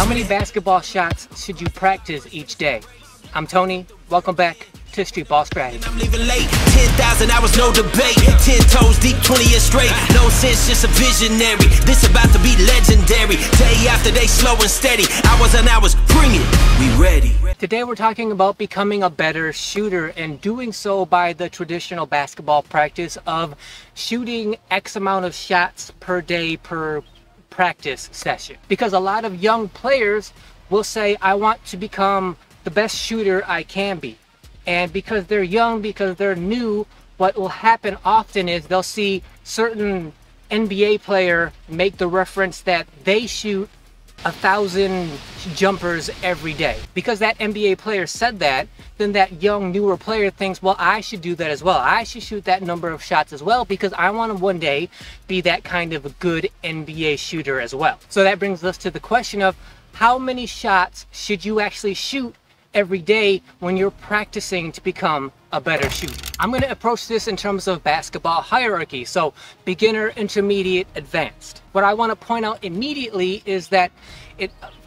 How many basketball shots should you practice each day? I'm Tony. Welcome back to Streetball Strategies. I'm leaving late, 10,000 hours, no debate. 10 toes deep, 20 years straight. No sense, just a visionary. This about to be legendary. Day after day, slow and steady. Hours and hours, bring it. We ready. Today we're talking about becoming a better shooter and doing so by the traditional basketball practice of shooting X amount of shots per day per practice session. Because a lot of young players will say, I want to become the best shooter I can be. And because they're young, because they're new, what will happen often is they'll see certain NBA player make the reference that they shoot 1,000 jumpers every day. Because that NBA player said that, then that young, newer player thinks, well, I should do that as well. I should shoot that number of shots as well because I want to one day be that kind of a good NBA shooter as well. So that brings us to the question of how many shots should you actually shoot every day when you're practicing to become a better shooter. I'm going to approach this in terms of basketball hierarchy, so beginner, intermediate, advanced. What I want to point out immediately is that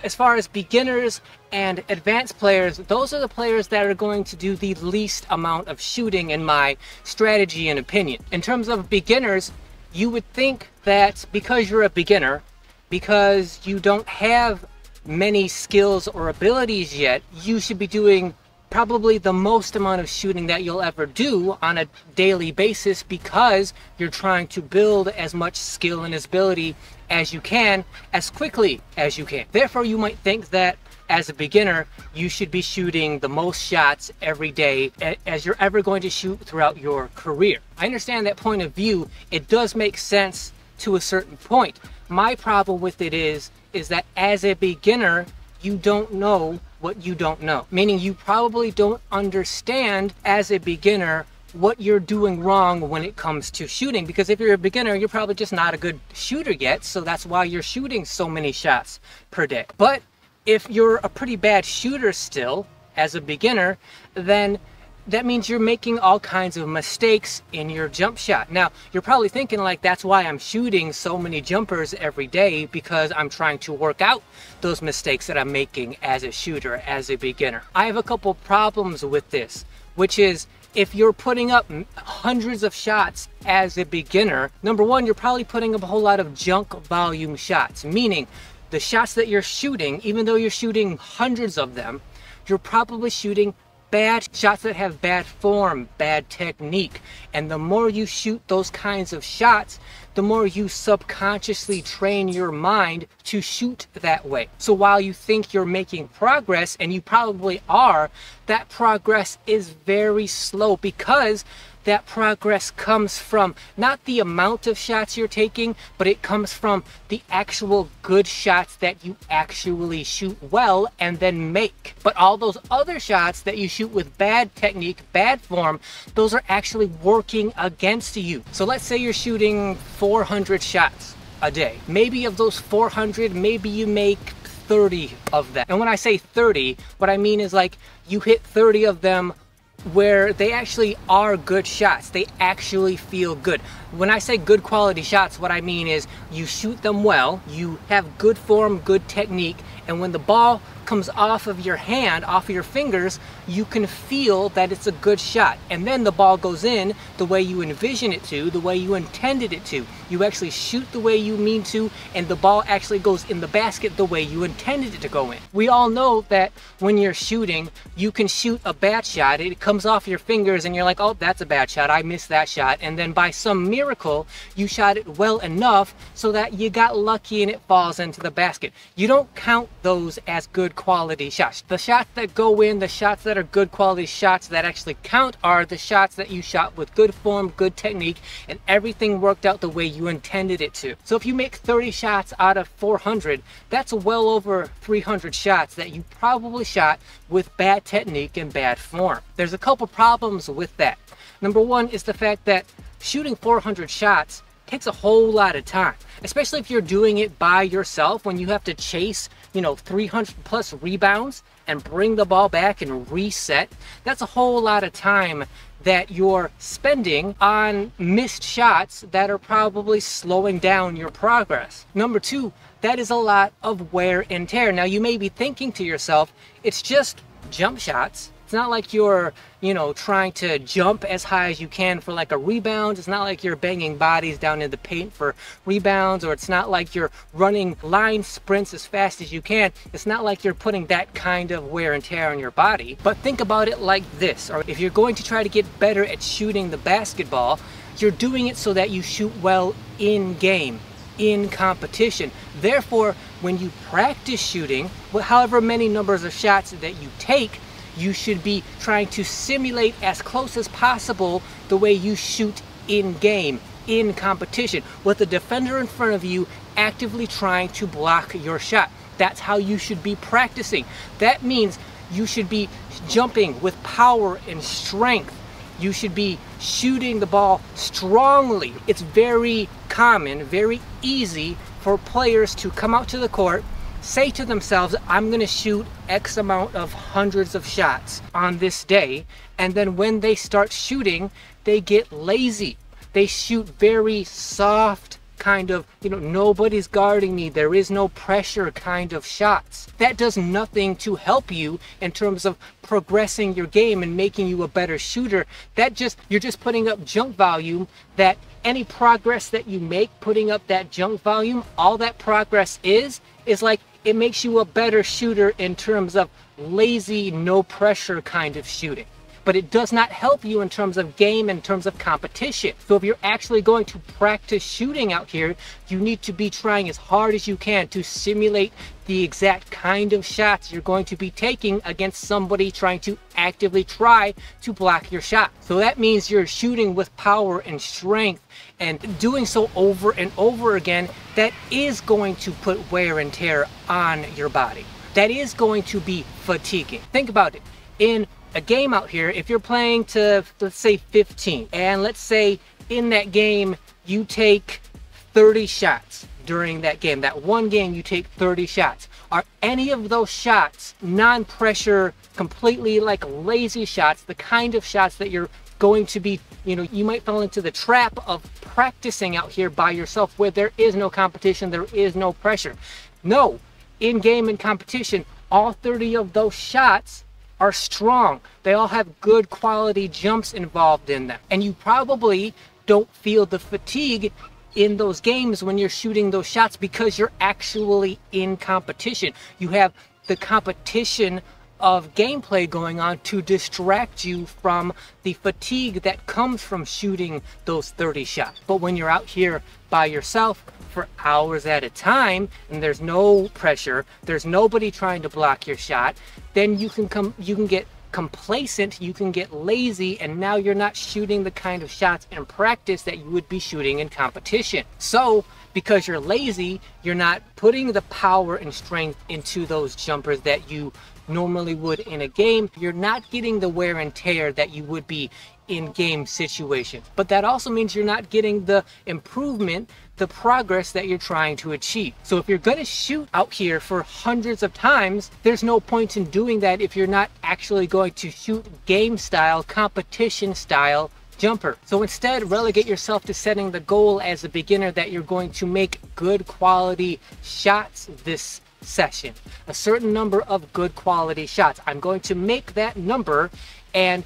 as far as beginners and advanced players, those are the players that are going to do the least amount of shooting in my strategy and opinion. In terms of beginners, you would think that because you're a beginner, because you don't have many skills or abilities yet, you should be doing probably the most amount of shooting that you'll ever do on a daily basis because you're trying to build as much skill and ability as you can, as quickly as you can. Therefore, you might think that as a beginner, you should be shooting the most shots every day as you're ever going to shoot throughout your career. I understand that point of view. It does make sense to a certain point. My problem with it is that as a beginner, you don't know what you don't know. Meaning you probably don't understand as a beginner what you're doing wrong when it comes to shooting. Because if you're a beginner, you're probably just not a good shooter yet. So that's why you're shooting so many shots per day. But if you're a pretty bad shooter still as a beginner, then that means you're making all kinds of mistakes in your jump shot. Now, you're probably thinking like, that's why I'm shooting so many jumpers every day, because I'm trying to work out those mistakes that I'm making as a shooter, as a beginner. I have a couple problems with this, which is if you're putting up hundreds of shots as a beginner, number one, you're probably putting up a whole lot of junk volume shots, meaning the shots that you're shooting, even though you're shooting hundreds of them, you're probably shooting bad shots that have bad form, bad technique. And the more you shoot those kinds of shots, the more you subconsciously train your mind to shoot that way. So while you think you're making progress, and you probably are, that progress is very slow because that progress comes from not the amount of shots you're taking, but it comes from the actual good shots that you actually shoot well and then make. But all those other shots that you shoot with bad technique, bad form, those are actually working against you. So let's say you're shooting 400 shots a day. Maybe of those 400, maybe you make 30 of them. And when I say 30, what I mean is like you hit 30 of them where they actually are good shots. They actually feel good. When I say good quality shots, what I mean is you shoot them well, you have good form, good technique, and when the ball comes off of your hand, off of your fingers, you can feel that it's a good shot. And then the ball goes in the way you envision it to, the way you intended it to. You actually shoot the way you mean to, and the ball actually goes in the basket the way you intended it to go in. We all know that when you're shooting, you can shoot a bad shot, it comes off your fingers and you're like, oh, that's a bad shot, I missed that shot. And then by some miracle, you shot it well enough so that you got lucky and it falls into the basket. You don't count those as good quality shots. The shots that go in, the shots that are good quality shots that actually count, are the shots that you shot with good form, good technique, and everything worked out the way you intended it to. So if you make 30 shots out of 400, that's well over 300 shots that you probably shot with bad technique and bad form. There's a couple problems with that. Number one is the fact that shooting 400 shots takes a whole lot of time, especially if you're doing it by yourself, when you have to chase 300 plus rebounds and bring the ball back and reset, that's a whole lot of time that you're spending on missed shots that are probably slowing down your progress. Number two, that is a lot of wear and tear. Now you may be thinking to yourself, it's just jump shots. It's not like you're, trying to jump as high as you can for like a rebound. It's not like you're banging bodies down in the paint for rebounds, or it's not like you're running line sprints as fast as you can. It's not like you're putting that kind of wear and tear on your body. But think about it like this, or if you're going to try to get better at shooting the basketball, you're doing it so that you shoot well in game, in competition. Therefore, when you practice shooting, however many numbers of shots that you take, you should be trying to simulate as close as possible the way you shoot in game, in competition, with the defender in front of you actively trying to block your shot. That's how you should be practicing. That means you should be jumping with power and strength. You should be shooting the ball strongly. It's very common, very easy for players to come out to the court, say to themselves, I'm going to shoot X amount of hundreds of shots on this day, and then when they start shooting, they get lazy. They shoot very soft, kind of, nobody's guarding me, there is no pressure kind of shots. That does nothing to help you in terms of progressing your game and making you a better shooter. You're just putting up junk volume. That any progress that you make putting up that junk volume, all that progress is like, it makes you a better shooter in terms of lazy, no pressure kind of shooting. But it does not help you in terms of game, in terms of competition. So if you're actually going to practice shooting out here, you need to be trying as hard as you can to simulate the exact kind of shots you're going to be taking against somebody trying to actively try to block your shot. So that means you're shooting with power and strength, and doing so over and over again. That is going to put wear and tear on your body. That is going to be fatiguing. Think about it. In a game out here, if you're playing to, let's say 15, and let's say in that game you take 30 shots during that game, that one game you take 30 shots. Are any of those shots non-pressure, completely like lazy shots, the kind of shots that you're going to be, you might fall into the trap of practicing out here by yourself where there is no competition, there is no pressure? No, in game and competition, all 30 of those shots are strong. They all have good quality jumps involved in them. And you probably don't feel the fatigue in those games when you're shooting those shots because you're actually in competition. You have the competition of gameplay going on to distract you from the fatigue that comes from shooting those 30 shots. But when you're out here by yourself for hours at a time and there's no pressure, there's nobody trying to block your shot, then you can get complacent, you can get lazy, and now you're not shooting the kind of shots in practice that you would be shooting in competition. So because you're lazy, you're not putting the power and strength into those jumpers that you normally would in a game. You're not getting the wear and tear that you would be in game situations. But that also means you're not getting the improvement, the progress that you're trying to achieve. So if you're going to shoot out here for hundreds of times, there's no point in doing that if you're not actually going to shoot game style, competition style jumper. So instead, relegate yourself to setting the goal as a beginner that you're going to make good quality shots this session. A certain number of good quality shots. I'm going to make that number, and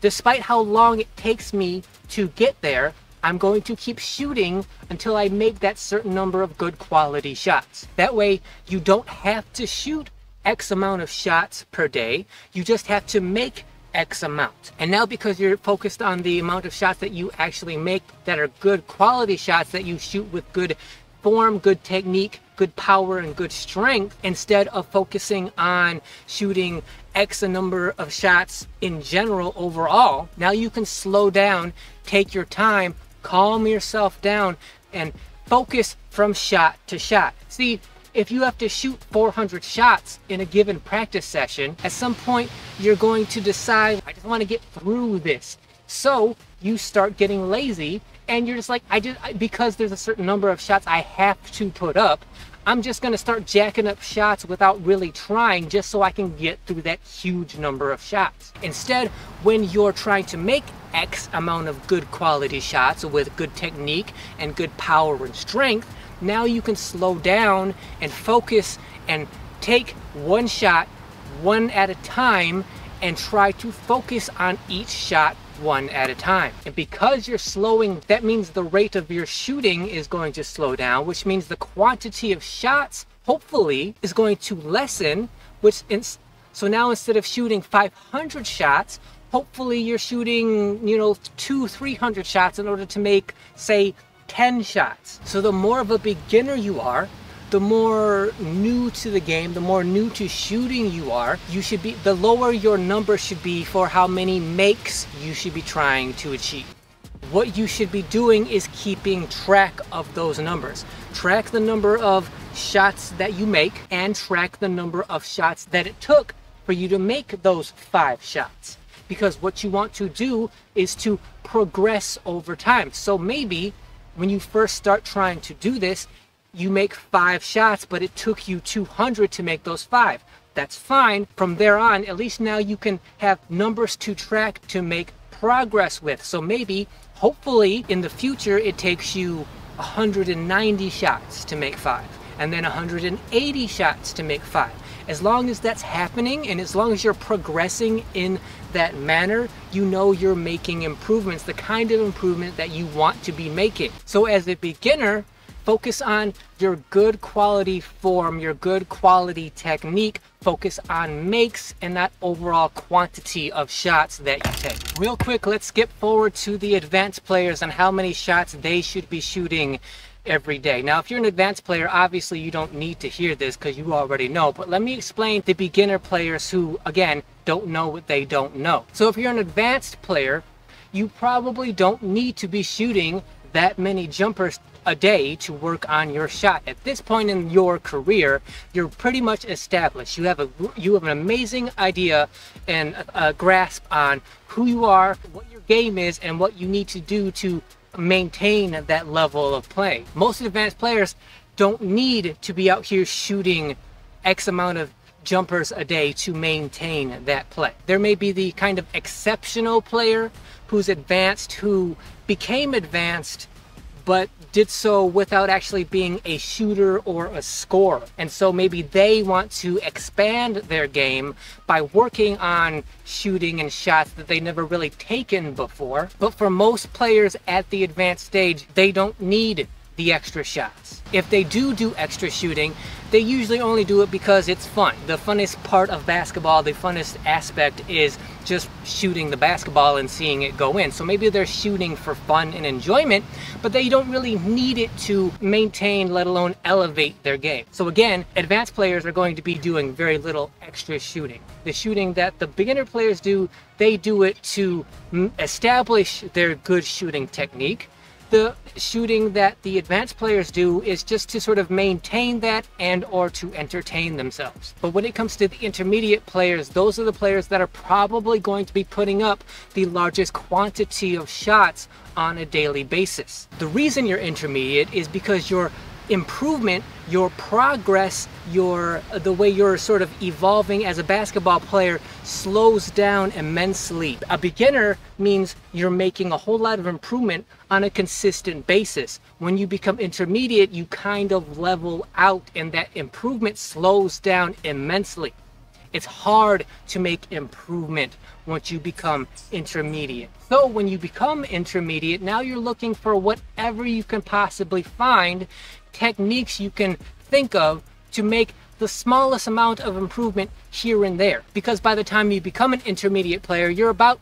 despite how long it takes me to get there, I'm going to keep shooting until I make that certain number of good quality shots. That way, you don't have to shoot X amount of shots per day. You just have to make X amount. And now, because you're focused on the amount of shots that you actually make that are good quality shots, that you shoot with good form, good technique, good power, and good strength, instead of focusing on shooting X a number of shots in general overall, now you can slow down, take your time, calm yourself down, and focus from shot to shot. See, if you have to shoot 400 shots in a given practice session, at some point you're going to decide, I just want to get through this. So you start getting lazy, and you're just like, because there's a certain number of shots I have to put up, I'm just going to start jacking up shots without really trying, just so I can get through that huge number of shots. Instead, when you're trying to make X amount of good quality shots with good technique and good power and strength, now you can slow down and focus and take one shot one at a time and try to focus on each shot one at a time. And because you're slowing, that means the rate of your shooting is going to slow down, which means the quantity of shots hopefully is going to lessen, so now instead of shooting 500 shots, hopefully you're shooting, 200-300 shots in order to make, say, 10 shots. So the more of a beginner you are, the more new to the game, the more new to shooting you are, the lower your number should be for how many makes you should be trying to achieve. What you should be doing is keeping track of those numbers. Track the number of shots that you make and track the number of shots that it took for you to make those 5 shots. Because what you want to do is to progress over time. So maybe when you first start trying to do this, you make 5 shots, but it took you 200 to make those 5. That's fine. From there on, at least now you can have numbers to track to make progress with. So maybe, hopefully, in the future, it takes you 190 shots to make 5, and then 180 shots to make 5. As long as that's happening, and as long as you're progressing in that manner, you know you're making improvements, the kind of improvement that you want to be making. So as a beginner, focus on your good quality form, your good quality technique. Focus on makes and not overall quantity of shots that you take. Real quick, let's skip forward to the advanced players and how many shots they should be shooting every day. Now, if you're an advanced player, obviously you don't need to hear this because you already know, but let me explain the beginner players who, again, don't know what they don't know. So if you're an advanced player, you probably don't need to be shooting that many jumpers a day to work on your shot. At this point in your career, you're pretty much established. You have an amazing idea and a grasp on who you are, what your game is, and what you need to do to maintain that level of play. Most advanced players don't need to be out here shooting X amount of jumpers a day to maintain that play. There may be the kind of exceptional player who's advanced, who became advanced but did so without actually being a shooter or a scorer. And so maybe they want to expand their game by working on shooting and shots that they never really taken before. But for most players at the advanced stage, they don't need the extra shots. If they do extra shooting, they usually only do it because it's fun. The funnest part of basketball, the funnest aspect is just shooting the basketball and seeing it go in. So maybe they're shooting for fun and enjoyment, but they don't really need it to maintain, let alone elevate their game. So again, advanced players are going to be doing very little extra shooting. The shooting that the beginner players do, they do it to establish their good shooting technique. The shooting that the advanced players do is just to sort of maintain that and or to entertain themselves. But when it comes to the intermediate players, those are the players that are probably going to be putting up the largest quantity of shots on a daily basis. The reason you're intermediate is because your improvement, your progress, the way you're sort of evolving as a basketball player slows down immensely. A beginner means you're making a whole lot of improvement on a consistent basis. When you become intermediate, you kind of level out and that improvement slows down immensely. It's hard to make improvement once you become intermediate. So when you become intermediate, now you're looking for whatever you can possibly find, techniques you can think of to make the smallest amount of improvement here and there. Because by the time you become an intermediate player, you're about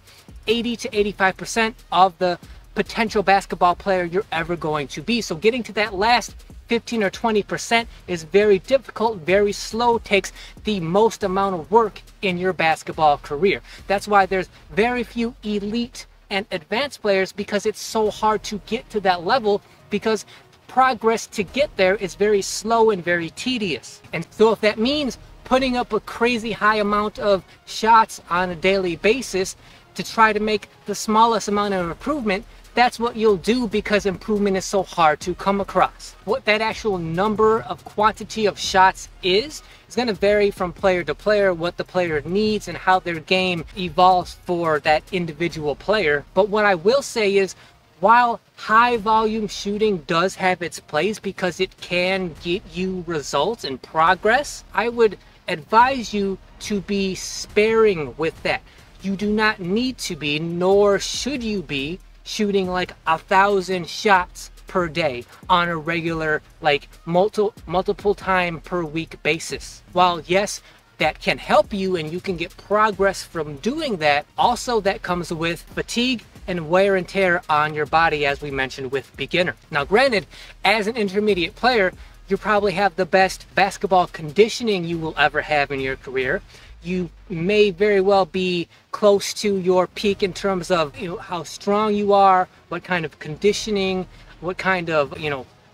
80 to 85% of the potential basketball player you're ever going to be. So getting to that last 15 or 20% is very difficult, very slow, takes the most amount of work in your basketball career. That's why there's very few elite and advanced players, because it's so hard to get to that level, because progress to get there is very slow and very tedious. And so if that means putting up a crazy high amount of shots on a daily basis to try to make the smallest amount of improvement, that's what you'll do because improvement is so hard to come across. What that actual number of quantity of shots is going to vary from player to player, what the player needs and how their game evolves for that individual player. But what I will say is, while high volume shooting does have its place because it can get you results and progress, I would advise you to be sparing with that. You do not need to be, nor should you be, shooting like 1,000 shots per day on a regular, like multiple time per week basis. While yes, that can help you and you can get progress from doing that, also that comes with fatigue and wear and tear on your body, as we mentioned with beginner. Now granted, as an intermediate player, you probably have the best basketball conditioning you will ever have in your career. You may very well be close to your peak in terms of, how strong you are, what kind of conditioning, what kind of,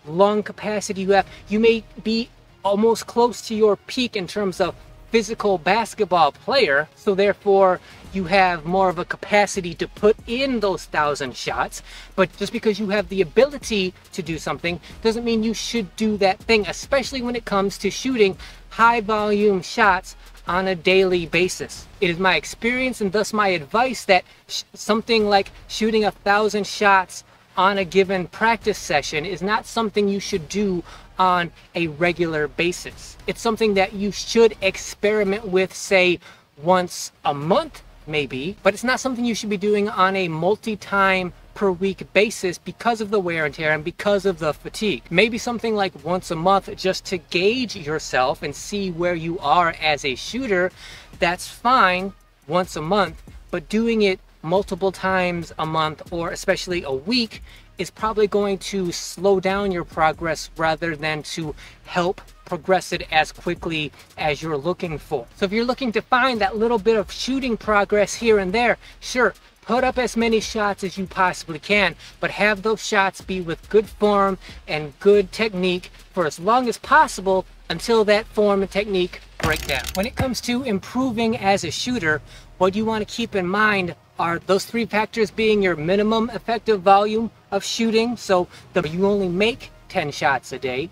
lung capacity you have. You may be almost close to your peak in terms of physical basketball player, so therefore you have more of a capacity to put in those 1,000 shots. But just because you have the ability to do something doesn't mean you should do that thing, especially when it comes to shooting high volume shots on a daily basis. It is my experience and thus my advice that something like shooting 1,000 shots on a given practice session is not something you should do on a regular basis. It's something that you should experiment with, say, once a month maybe, but it's not something you should be doing on a multi-time per week basis because of the wear and tear and because of the fatigue. Maybe something like once a month just to gauge yourself and see where you are as a shooter. That's fine once a month, but doing it multiple times a month or especially a week is probably going to slow down your progress rather than to help progress it as quickly as you're looking for. So if you're looking to find that little bit of shooting progress here and there, sure, put up as many shots as you possibly can, but have those shots be with good form and good technique for as long as possible until that form and technique break down. When it comes to improving as a shooter, what you want to keep in mind are those three factors being your minimum effective volume of shooting. So you only make 10 shots a day.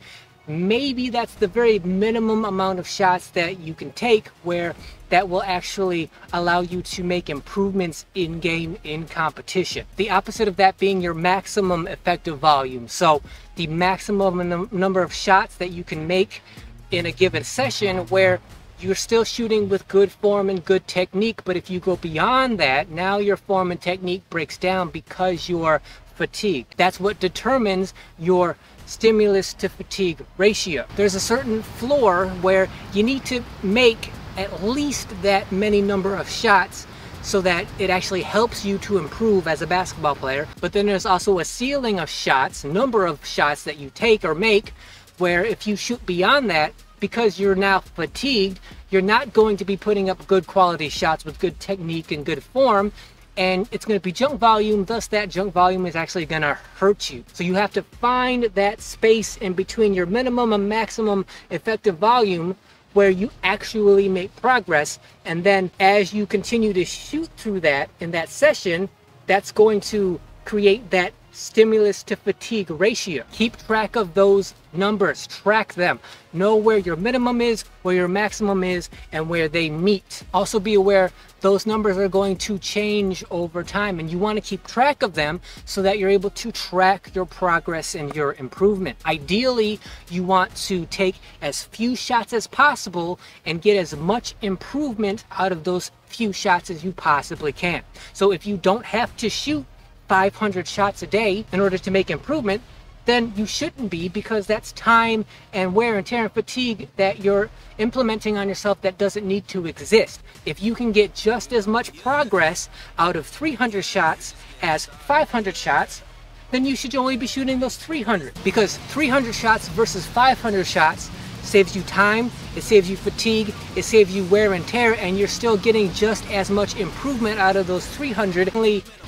Maybe that's the very minimum amount of shots that you can take, where that will actually allow you to make improvements in game, in competition. The opposite of that being your maximum effective volume. So the maximum number of shots that you can make in a given session where you're still shooting with good form and good technique, but if you go beyond that, now your form and technique breaks down because you're fatigued. That's what determines your stimulus to fatigue ratio. There's a certain floor where you need to make at least that many number of shots so that it actually helps you to improve as a basketball player. But then there's also a ceiling of shots, number of shots that you take or make, where if you shoot beyond that, because you're now fatigued, you're not going to be putting up good quality shots with good technique and good form, and it's going to be junk volume. Thus that junk volume is actually going to hurt you. So you have to find that space in between your minimum and maximum effective volume where you actually make progress, and then as you continue to shoot through that in that session, that's going to create that stimulus to fatigue ratio. Keep track of those numbers, track them, know where your minimum is, where your maximum is, and where they meet. Also be aware those numbers are going to change over time, and you want to keep track of them so that you're able to track your progress and your improvement. Ideally, you want to take as few shots as possible and get as much improvement out of those few shots as you possibly can. So if you don't have to shoot 500 shots a day in order to make improvement, then you shouldn't be, because that's time and wear and tear and fatigue that you're implementing on yourself that doesn't need to exist. If you can get just as much progress out of 300 shots as 500 shots, then you should only be shooting those 300, because 300 shots versus 500 shots saves you time, it saves you fatigue, it saves you wear and tear, and you're still getting just as much improvement out of those 300.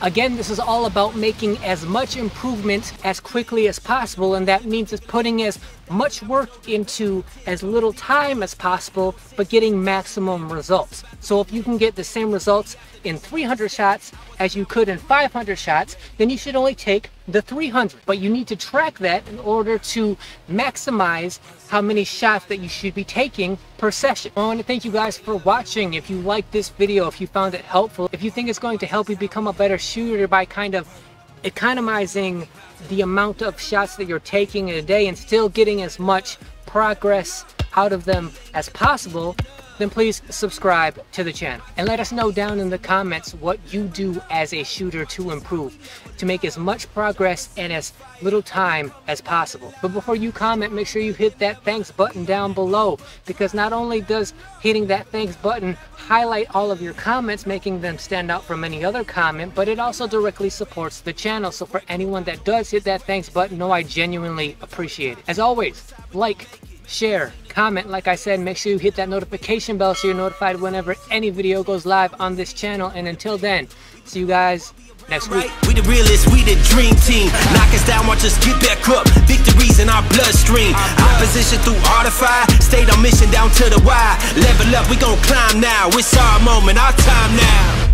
Again, this is all about making as much improvement as quickly as possible, and that means it's putting as much work into as little time as possible, but getting maximum results. So if you can get the same results in 300 shots as you could in 500 shots, then you should only take the 300. But you need to track that in order to maximize how many shots that you should be taking per session. I want to thank you guys for watching. If you liked this video, if you found it helpful, if you think it's going to help you become a better shooter by kind of economizing the amount of shots that you're taking in a day and still getting as much progress out of them as possible, then please subscribe to the channel and let us know down in the comments what you do as a shooter to improve, to make as much progress in as little time as possible. But before you comment, make sure you hit that thanks button down below, because not only does hitting that thanks button highlight all of your comments, making them stand out from any other comment, but it also directly supports the channel. So for anyone that does hit that thanks button, know I genuinely appreciate it. As always, like, share, comment, like I said, make sure you hit that notification bell so you're notified whenever any video goes live on this channel. And until then, see you guys next week. We the realists, we the dream team. Knock us down, watch us get back up. Victories in our bloodstream. Opposition through artified. Stayed on mission down to the wire. Level up, we gon' climb now. It's our moment, our time now.